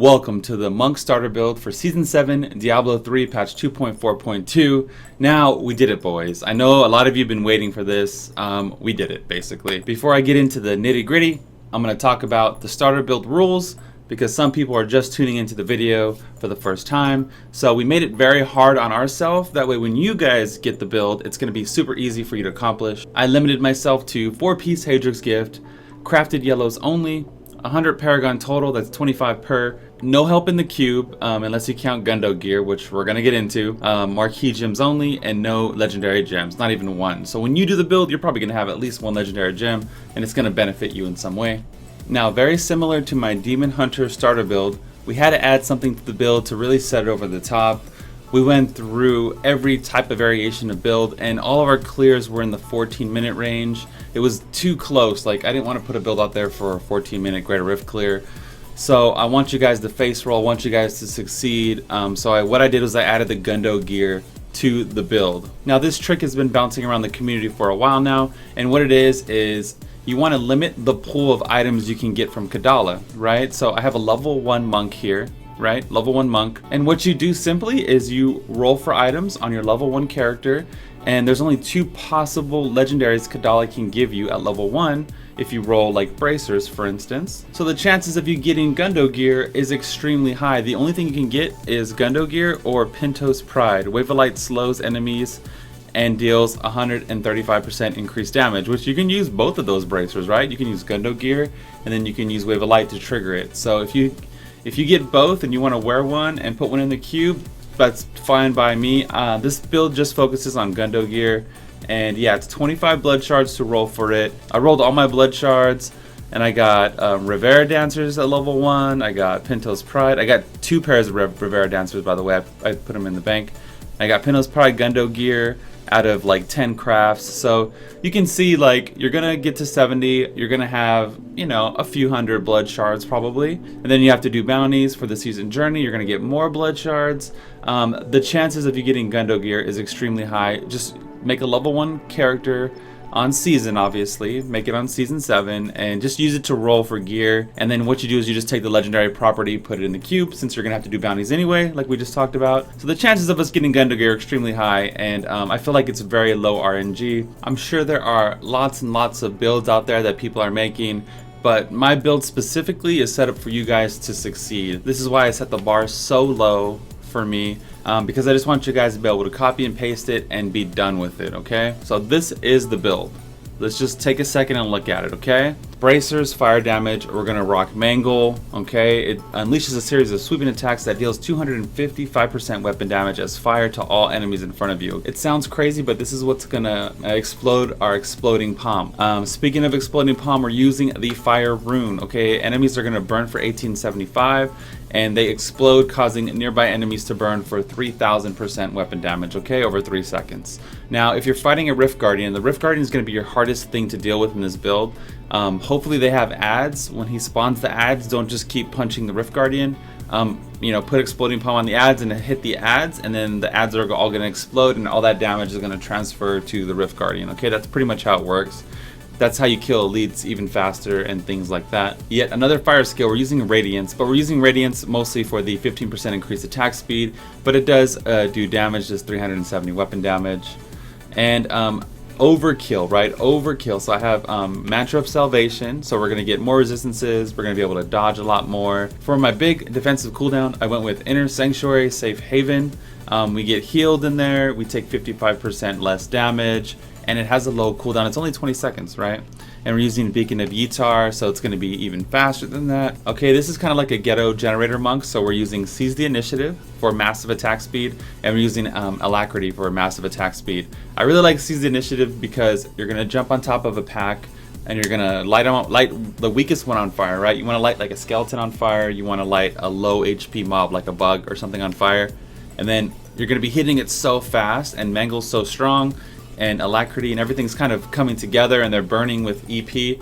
Welcome to the Monk starter build for Season 7, Diablo 3, patch 2.4.2. Now, we did it, boys. I know a lot of you have been waiting for this. We did it, basically. Before I get into the nitty-gritty, I'm going to talk about the starter build rules, because some people are just tuning into the video for the first time. So we made it very hard on ourselves. That way when you guys get the build, it's going to be super easy for you to accomplish. I limited myself to 4-piece Hadrix gift, crafted yellows only, 100 Paragon total, that's 25 per. No help in the cube, unless you count Gundo Gear, which we're going to get into. Marquee gems only, and no legendary gems, not even one. So when you do the build, you're probably going to have at least one legendary gem, and it's going to benefit you in some way. Now, very similar to my Demon Hunter starter build, we had to add something to the build to really set it over the top. We went through every type of variation of build, and all of our clears were in the 14-minute range. It was too close. Like, I didn't want to put a build out there for a 14-minute Greater Rift clear. So I want you guys to face roll, I want you guys to succeed. What I did was I added the Gundo Gear to the build. Now, this trick has been bouncing around the community for a while now, and what it is you want to limit the pool of items you can get from Kadala, right? So I have a level 1 monk here, right? Level 1 monk. And what you do simply is you roll for items on your level 1 character, and there's only 2 possible legendaries Kadala can give you at level 1 if you roll like bracers, for instance. So the chances of you getting Gundo Gear is extremely high. The only thing you can get is Gundo Gear or Pintos Pride. Wave of Light slows enemies and deals 135% increased damage, which you can use both of those bracers, right? You can use Gundo Gear, and then you can use Wave of Light to trigger it. So if you get both and you want to wear one and put one in the cube, that's fine by me. This build just focuses on Gundo Gear, and yeah, it's 25 blood shards to roll for it. I rolled all my blood shards, and I got Rivera Dancers at level 1. I got Pintos Pride. I got 2 pairs of Rivera Dancers, by the way. I put them in the bank. I got Pintos Pride Gundo Gear out of like 10 crafts. So you can see, like, you're gonna get to 70, you're gonna have, you know, a few hundred blood shards probably, and then you have to do bounties for the season journey. You're gonna get more blood shards. The chances of you getting Gundo Gear is extremely high. Just make a level 1 character on season, obviously make it on season 7, and just use it to roll for gear. And then what you do is you just take the legendary property, put it in the cube, since you're gonna have to do bounties anyway, like we just talked about. So the chances of us getting Gundo Gear are extremely high, and I feel like it's very low RNG. I'm sure there are lots and lots of builds out there that people are making, but my build specifically is set up for you guys to succeed. This is why I set the bar so low for me, because I just want you guys to be able to copy and paste it and be done with it, okay? So this is the build. Let's just take a second and look at it, okay? Bracers, fire damage, we're gonna rock Mangle, okay? It unleashes a series of sweeping attacks that deals 255% weapon damage as fire to all enemies in front of you. It sounds crazy, but this is what's gonna explode our exploding palm. Speaking of exploding palm, we're using the fire rune, okay? Enemies are gonna burn for 1875, and they explode, causing nearby enemies to burn for 3000% weapon damage, okay, over 3 seconds. Now, if you're fighting a Rift Guardian, the Rift Guardian is going to be your hardest thing to deal with in this build. Hopefully they have ads. When he spawns the ads, don't just keep punching the Rift Guardian. You know, put Exploding Palm on the ads and hit the ads, and then the ads are all going to explode, and all that damage is going to transfer to the Rift Guardian, okay? That's pretty much how it works. That's how you kill elites even faster and things like that. Yet another fire skill, we're using Radiance, but we're using Radiance mostly for the 15% increased attack speed, but it does do damage, just 370 weapon damage. And Overkill, right? Overkill. So I have Mantra of Salvation, so we're going to get more resistances, we're going to be able to dodge a lot more. For my big defensive cooldown, I went with Inner Sanctuary, Safe Haven. We get healed in there, we take 55% less damage, and it has a low cooldown. It's only 20 seconds, right? And we're using Beacon of Yitar, so it's going to be even faster than that. Okay, this is kind of like a ghetto generator monk, so we're using Seize the Initiative for massive attack speed, and we're using Alacrity for massive attack speed. I really like Seize the Initiative because you're going to jump on top of a pack, and you're going to light the weakest one on fire, right? You want to light like a skeleton on fire, you want to light a low HP mob like a bug or something on fire, and then you're going to be hitting it so fast, and Mangle's so strong, and Alacrity and everything's kind of coming together, and they're burning with EP.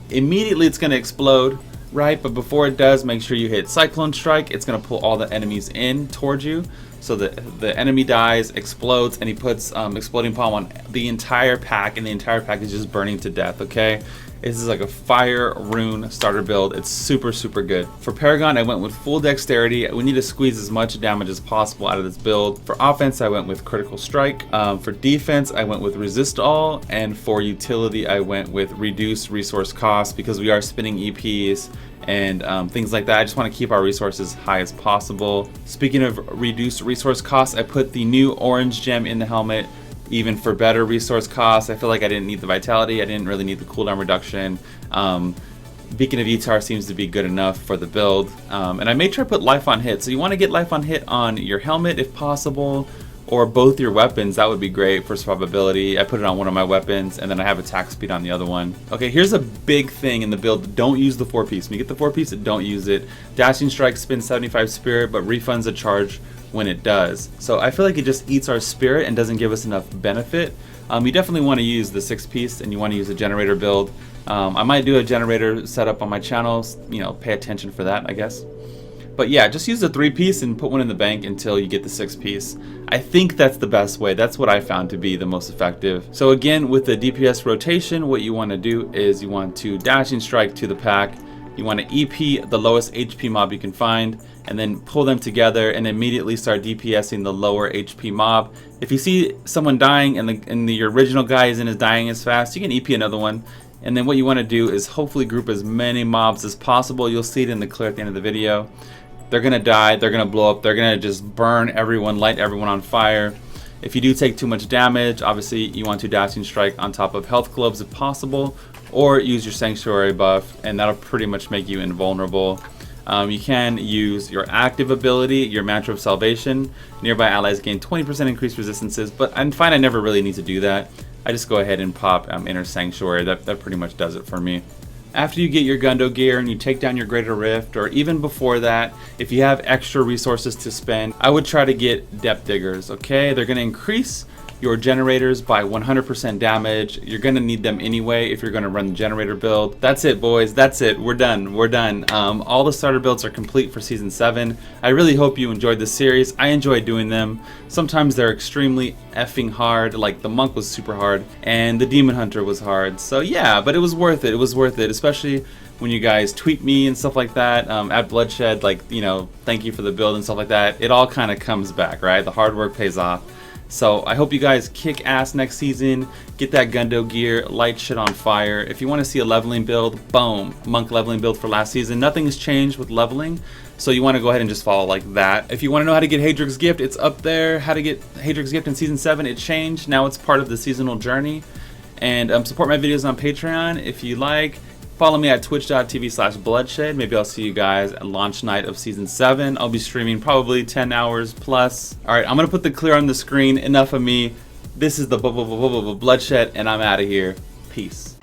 Immediately it's going to explode, right? But before it does, make sure you hit Cyclone Strike. It's going to pull all the enemies in towards you. So the enemy dies, explodes, and he puts Exploding Palm on the entire pack, and the entire pack is just burning to death, okay? This is like a fire rune starter build. It's super, super good. For Paragon, I went with full dexterity. We need to squeeze as much damage as possible out of this build. For offense, I went with critical strike. For defense, I went with resist all. And for utility, I went with reduce resource cost because we are spinning EPs and things like that. I just want to keep our resources high as possible. Speaking of reduced resource costs, I put the new orange gem in the helmet. Even for better resource costs, I feel like I didn't need the vitality. I didn't really need the cooldown reduction. Beacon of Etar seems to be good enough for the build. And I made sure I put life on hit. So you want to get life on hit on your helmet if possible, or both your weapons. That would be great for survivability. I put it on one of my weapons, and then I have attack speed on the other one. Okay, here's a big thing in the build. Don't use the 4-piece. When you get the 4-piece, don't use it. Dashing Strike spins 75 spirit, but refunds a charge when it does. So I feel like it just eats our spirit and doesn't give us enough benefit. You definitely want to use the 6-piece, and you want to use a generator build. I might do a generator setup on my channel, you know, pay attention for that, I guess. But yeah, just use the 3-piece and put one in the bank until you get the 6-piece. I think that's the best way. That's what I found to be the most effective. So again, with the DPS rotation, what you want to do is you want to Dashing Strike to the pack. You want to EP the lowest HP mob you can find, and then pull them together and immediately start DPSing the lower HP mob. If you see someone dying and the original guy isn't dying as fast, you can EP another one. And then what you want to do is hopefully group as many mobs as possible. You'll see it in the clear at the end of the video. They're going to die, they're going to blow up, they're going to just burn everyone, light everyone on fire. If you do take too much damage, obviously you want to Dashing Strike on top of health globes if possible, or use your Sanctuary buff, and that'll pretty much make you invulnerable. You can use your active ability, your Mantra of Salvation. Nearby allies gain 20% increased resistances, but I find I never really need to do that. I just go ahead and pop Inner Sanctuary. That pretty much does it for me. After you get your Gundo Gear and you take down your Greater Rift, or even before that, if you have extra resources to spend, I would try to get Depth Diggers, okay? They're going to increase your generators by 100% damage. You're going to need them anyway if you're going to run the generator build. That's it, boys. That's it. We're done. We're done. All the starter builds are complete for Season 7. I really hope you enjoyed this series. I enjoy doing them. Sometimes they're extremely effing hard, like the Monk was super hard, and the Demon Hunter was hard. So yeah, but it was worth it. It was worth it, especially when you guys tweet me and stuff like that at Bluddshed, like, you know, thank you for the build and stuff like that. It all kind of comes back, right? The hard work pays off. So I hope you guys kick ass next season, get that Gundo Gear, light shit on fire. If you want to see a leveling build, boom, Monk leveling build for last season. Nothing has changed with leveling, so you want to go ahead and just follow like that. If you want to know how to get Hadric's Gift, it's up there. How to get Hadric's Gift in Season 7, it changed. Now it's part of the seasonal journey. And support my videos on Patreon if you like. Follow me at twitch.tv/bloodshed. Maybe I'll see you guys at launch night of Season 7. I'll be streaming probably 10 hours plus. Alright, I'm going to put the clear on the screen. Enough of me. This is the Bloodshed, and I'm out of here. Peace.